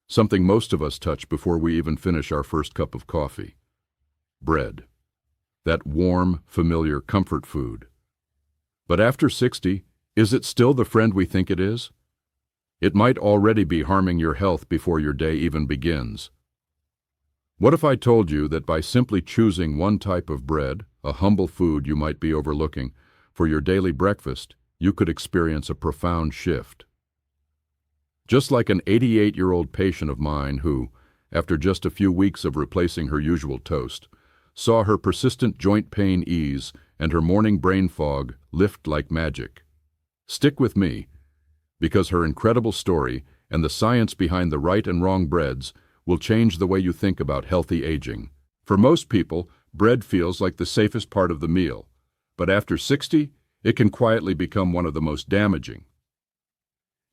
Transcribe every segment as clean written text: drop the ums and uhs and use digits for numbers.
something most of us touch before we even finish our first cup of coffee. Bread. That warm, familiar comfort food. But after 60, is it still the friend we think it is? It might already be harming your health before your day even begins. What if I told you that by simply choosing one type of bread, a humble food you might be overlooking, for your daily breakfast, you could experience a profound shift? Just like an 88-year-old patient of mine who, after just a few weeks of replacing her usual toast, saw her persistent joint pain ease and her morning brain fog lift like magic. Stick with me, because her incredible story and the science behind the right and wrong breads will change the way you think about healthy aging. For most people, bread feels like the safest part of the meal, but after 60, it can quietly become one of the most damaging.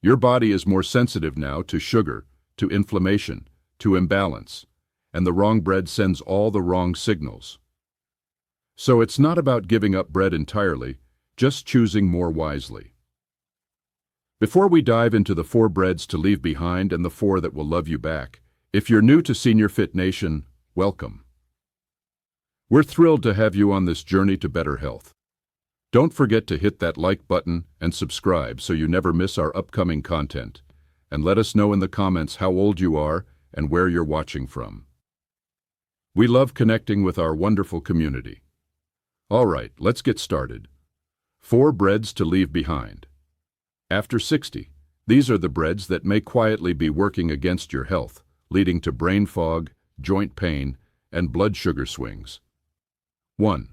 Your body is more sensitive now to sugar, to inflammation, to imbalance, and the wrong bread sends all the wrong signals. So it's not about giving up bread entirely, just choosing more wisely. Before we dive into the 4 breads to leave behind and the 4 that will love you back, if you're new to Senior Fit Nation, welcome. We're thrilled to have you on this journey to better health. Don't forget to hit that like button and subscribe so you never miss our upcoming content. And let us know in the comments how old you are and where you're watching from. We love connecting with our wonderful community. All right, let's get started. 4 breads to leave behind. After 60, these are the breads that may quietly be working against your health, leading to brain fog, joint pain, and blood sugar swings. 1.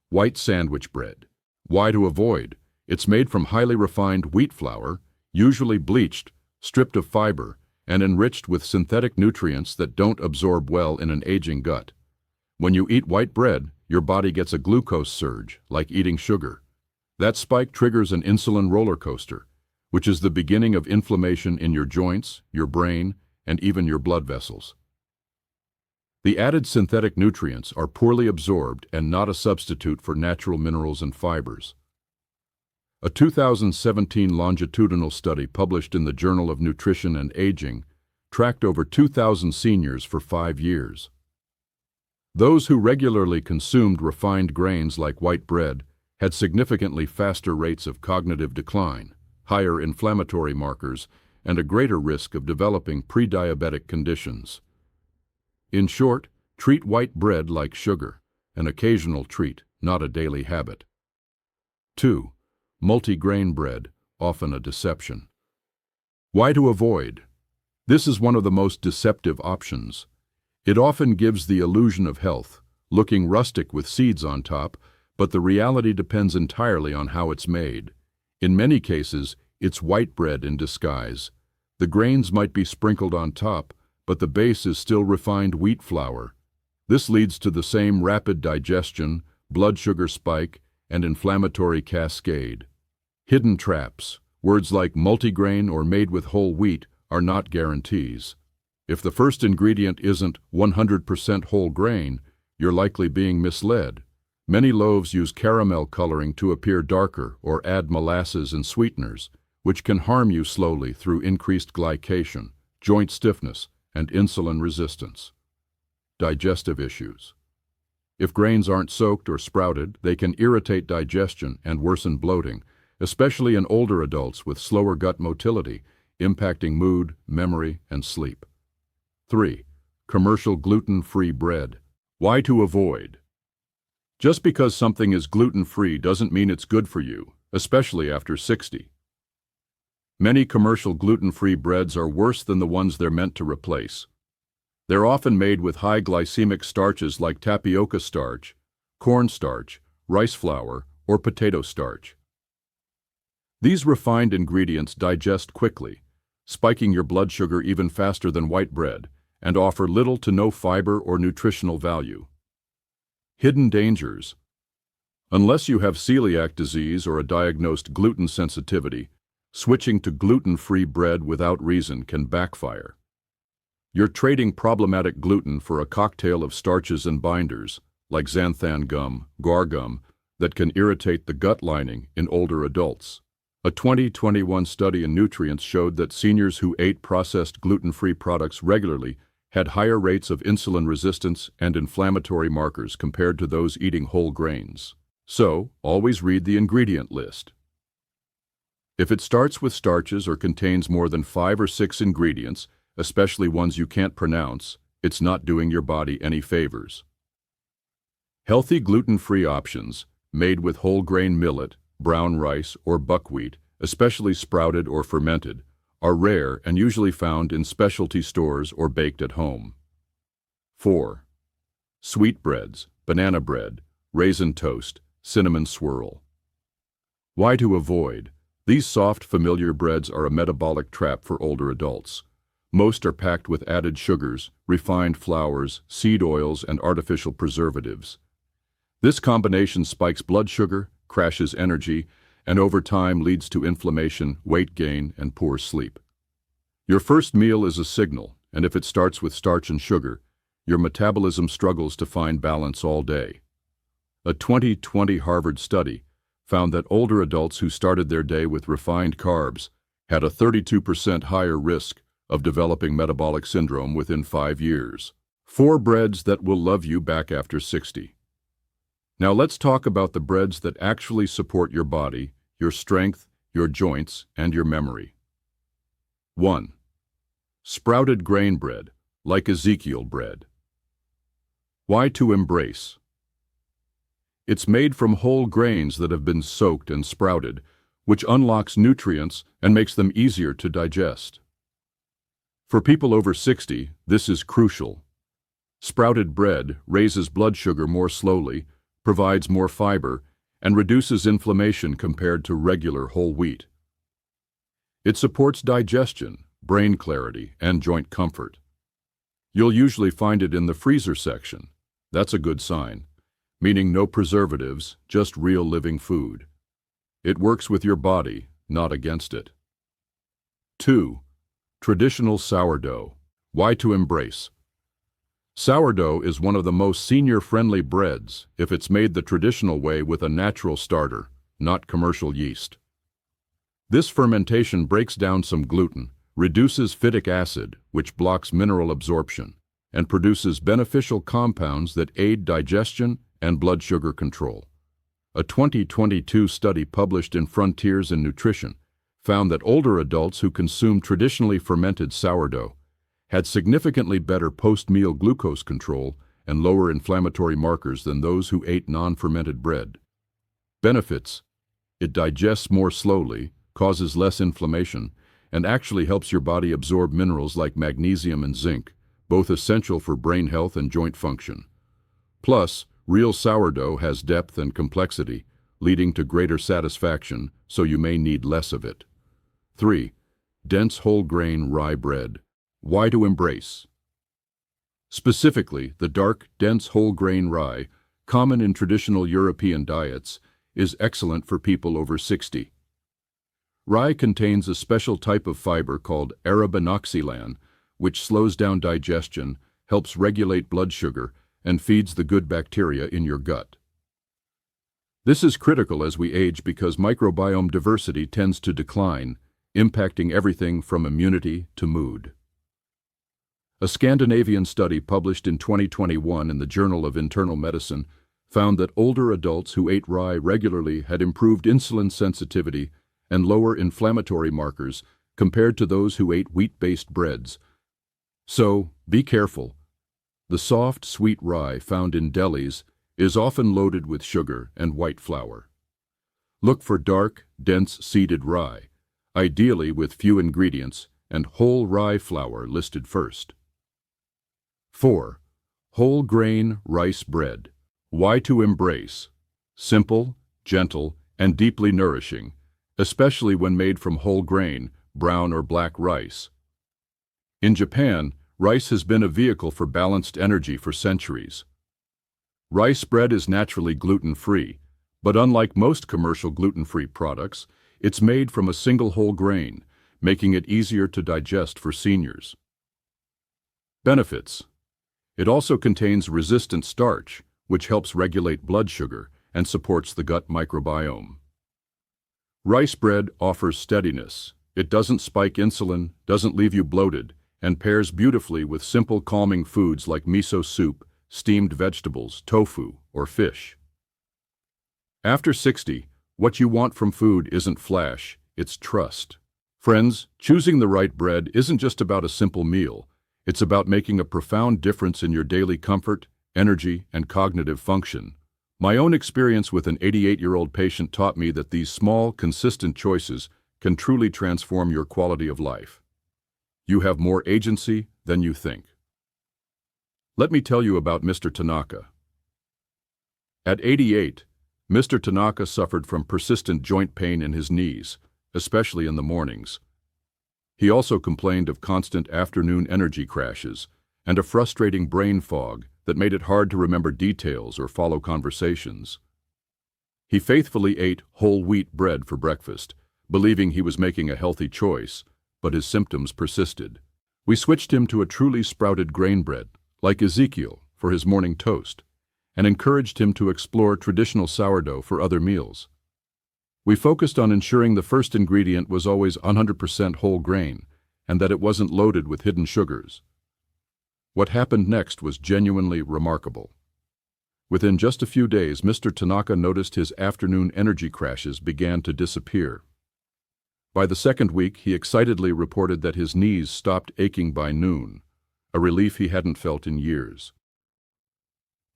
White sandwich bread. Why to avoid? It's made from highly refined wheat flour, usually bleached, stripped of fiber, and enriched with synthetic nutrients that don't absorb well in an aging gut. When you eat white bread, your body gets a glucose surge, like eating sugar. That spike triggers an insulin roller coaster, which is the beginning of inflammation in your joints, your brain, and even your blood vessels. The added synthetic nutrients are poorly absorbed and not a substitute for natural minerals and fibers. A 2017 longitudinal study published in the Journal of Nutrition and Aging tracked over 2,000 seniors for 5 years. Those who regularly consumed refined grains like white bread had significantly faster rates of cognitive decline, higher inflammatory markers, and a greater risk of developing pre-diabetic conditions. In short, treat white bread like sugar, an occasional treat, not a daily habit. 2. Multi-grain bread, often a deception. Why to avoid? This is one of the most deceptive options. It often gives the illusion of health, looking rustic with seeds on top, but the reality depends entirely on how it's made. In many cases, it's white bread in disguise. The grains might be sprinkled on top, but the base is still refined wheat flour. This leads to the same rapid digestion, blood sugar spike, and inflammatory cascade. Hidden traps. Words like multigrain or made with whole wheat are not guarantees. If the first ingredient isn't 100% whole grain, you're likely being misled. Many loaves use caramel coloring to appear darker or add molasses and sweeteners, which can harm you slowly through increased glycation, joint stiffness, and insulin resistance. Digestive issues. If grains aren't soaked or sprouted, they can irritate digestion and worsen bloating, especially in older adults with slower gut motility, impacting mood, memory, and sleep. 3. Commercial gluten-free bread. Why to avoid? Just because something is gluten-free doesn't mean it's good for you, especially after 60. Many commercial gluten-free breads are worse than the ones they're meant to replace. They're often made with high glycemic starches like tapioca starch, cornstarch, rice flour, or potato starch. These refined ingredients digest quickly, spiking your blood sugar even faster than white bread, and offer little to no fiber or nutritional value. Hidden dangers. Unless you have celiac disease or a diagnosed gluten sensitivity, switching to gluten-free bread without reason can backfire. You're trading problematic gluten for a cocktail of starches and binders, like xanthan gum, guar gum, that can irritate the gut lining in older adults. A 2021 study in nutrients showed that seniors who ate processed gluten-free products regularly had higher rates of insulin resistance and inflammatory markers compared to those eating whole grains. So, always read the ingredient list. If it starts with starches or contains more than 5 or 6 ingredients, especially ones you can't pronounce, it's not doing your body any favors. Healthy gluten-free options, made with whole grain millet, brown rice, or buckwheat, especially sprouted or fermented, are rare and usually found in specialty stores or baked at home. 4. Sweetbreads, banana bread, raisin toast, cinnamon swirl. Why to avoid? These soft, familiar breads are a metabolic trap for older adults. Most are packed with added sugars, refined flours, seed oils, and artificial preservatives. This combination spikes blood sugar, crashes energy, and over time leads to inflammation, weight gain, and poor sleep. Your first meal is a signal, and if it starts with starch and sugar, your metabolism struggles to find balance all day. A 2020 Harvard study found that older adults who started their day with refined carbs had a 32% higher risk of developing metabolic syndrome within 5 years. 4 breads that will love you back after 60. Now let's talk about the breads that actually support your body, your strength, your joints, and your memory. 1. Sprouted grain bread, like Ezekiel bread. Why to embrace? It's made from whole grains that have been soaked and sprouted, which unlocks nutrients and makes them easier to digest. For people over 60, this is crucial. Sprouted bread raises blood sugar more slowly, provides more fiber, and reduces inflammation compared to regular whole wheat. It supports digestion, brain clarity, and joint comfort. You'll usually find it in the freezer section. That's a good sign, meaning no preservatives, just real living food. It works with your body, not against it. 2. Traditional sourdough. Why to embrace? Sourdough is one of the most senior-friendly breads if it's made the traditional way with a natural starter, not commercial yeast. This fermentation breaks down some gluten, reduces phytic acid, which blocks mineral absorption, and produces beneficial compounds that aid digestion and blood sugar control. A 2022 study published in Frontiers in Nutrition found that older adults who consumed traditionally fermented sourdough had significantly better post-meal glucose control and lower inflammatory markers than those who ate non-fermented bread. Benefits: it digests more slowly, causes less inflammation, and actually helps your body absorb minerals like magnesium and zinc, both essential for brain health and joint function. Plus, real sourdough has depth and complexity, leading to greater satisfaction, so you may need less of it. 3. Dense whole grain rye bread. Why to embrace? Specifically, the dark, dense whole grain rye, common in traditional European diets, is excellent for people over 60. Rye contains a special type of fiber called arabinoxylan, which slows down digestion, helps regulate blood sugar, and feeds the good bacteria in your gut. This is critical as we age because microbiome diversity tends to decline, impacting everything from immunity to mood. A Scandinavian study published in 2021 in the Journal of Internal Medicine found that older adults who ate rye regularly had improved insulin sensitivity and lower inflammatory markers compared to those who ate wheat-based breads. So, be careful. The soft, sweet rye found in delis is often loaded with sugar and white flour. Look for dark, dense seeded rye, ideally with few ingredients, and whole rye flour listed first. 4. Whole grain rice bread. Why to embrace? Simple, gentle, and deeply nourishing, especially when made from whole grain, brown or black rice. In Japan, rice has been a vehicle for balanced energy for centuries. Rice bread is naturally gluten-free, but unlike most commercial gluten-free products, it's made from a single whole grain, making it easier to digest for seniors. Benefits: it also contains resistant starch, which helps regulate blood sugar and supports the gut microbiome. Rice bread offers steadiness. It doesn't spike insulin, doesn't leave you bloated, and pairs beautifully with simple calming foods like miso soup, steamed vegetables, tofu, or fish. After 60, what you want from food isn't flash, it's trust. Friends, choosing the right bread isn't just about a simple meal. It's about making a profound difference in your daily comfort, energy, and cognitive function. My own experience with an 88-year-old patient taught me that these small, consistent choices can truly transform your quality of life. You have more agency than you think. Let me tell you about Mr. Tanaka. At 88, Mr. Tanaka suffered from persistent joint pain in his knees, especially in the mornings. He also complained of constant afternoon energy crashes and a frustrating brain fog that made it hard to remember details or follow conversations. He faithfully ate whole wheat bread for breakfast, believing he was making a healthy choice, but his symptoms persisted. We switched him to a truly sprouted grain bread, like Ezekiel, for his morning toast, and encouraged him to explore traditional sourdough for other meals. We focused on ensuring the first ingredient was always 100% whole grain, and that it wasn't loaded with hidden sugars. What happened next was genuinely remarkable. Within just a few days, Mr. Tanaka noticed his afternoon energy crashes began to disappear. By the second week, he excitedly reported that his knees stopped aching by noon, a relief he hadn't felt in years.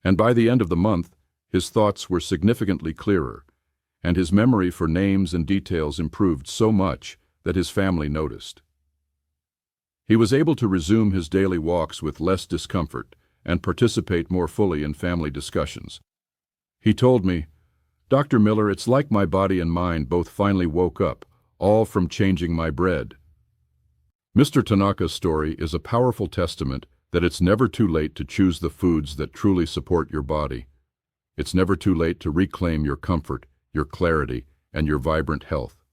And by the end of the month, his thoughts were significantly clearer, and his memory for names and details improved so much that his family noticed. He was able to resume his daily walks with less discomfort and participate more fully in family discussions. He told me, "Dr. Miller, it's like my body and mind both finally woke up, all from changing my bread." Mr. Tanaka's story is a powerful testament that it's never too late to choose the foods that truly support your body. It's never too late to reclaim your comfort, your clarity, and your vibrant health.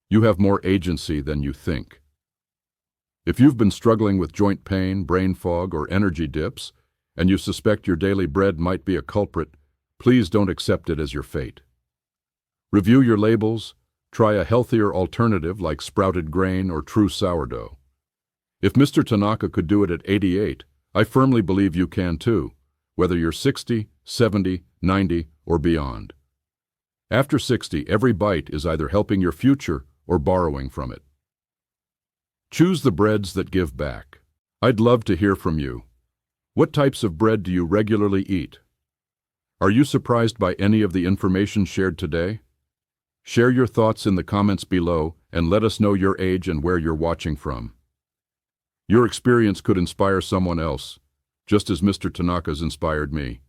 You have more agency than you think. If you've been struggling with joint pain, brain fog, or energy dips, and you suspect your daily bread might be a culprit, please don't accept it as your fate. Review your labels, try a healthier alternative like sprouted grain or true sourdough. If Mr. Tanaka could do it at 88, I firmly believe you can too, whether you're 60, 70, 90, or beyond. After 60, every bite is either helping your future or borrowing from it. Choose the breads that give back. I'd love to hear from you. What types of bread do you regularly eat? Are you surprised by any of the information shared today? Share your thoughts in the comments below and let us know your age and where you're watching from. Your experience could inspire someone else, just as Mr. Tanaka's inspired me.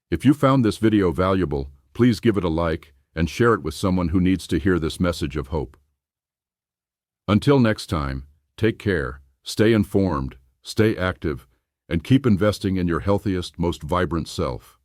If you found this video valuable, please give it a like and share it with someone who needs to hear this message of hope. Until next time, take care, stay informed, stay active, and keep investing in your healthiest, most vibrant self.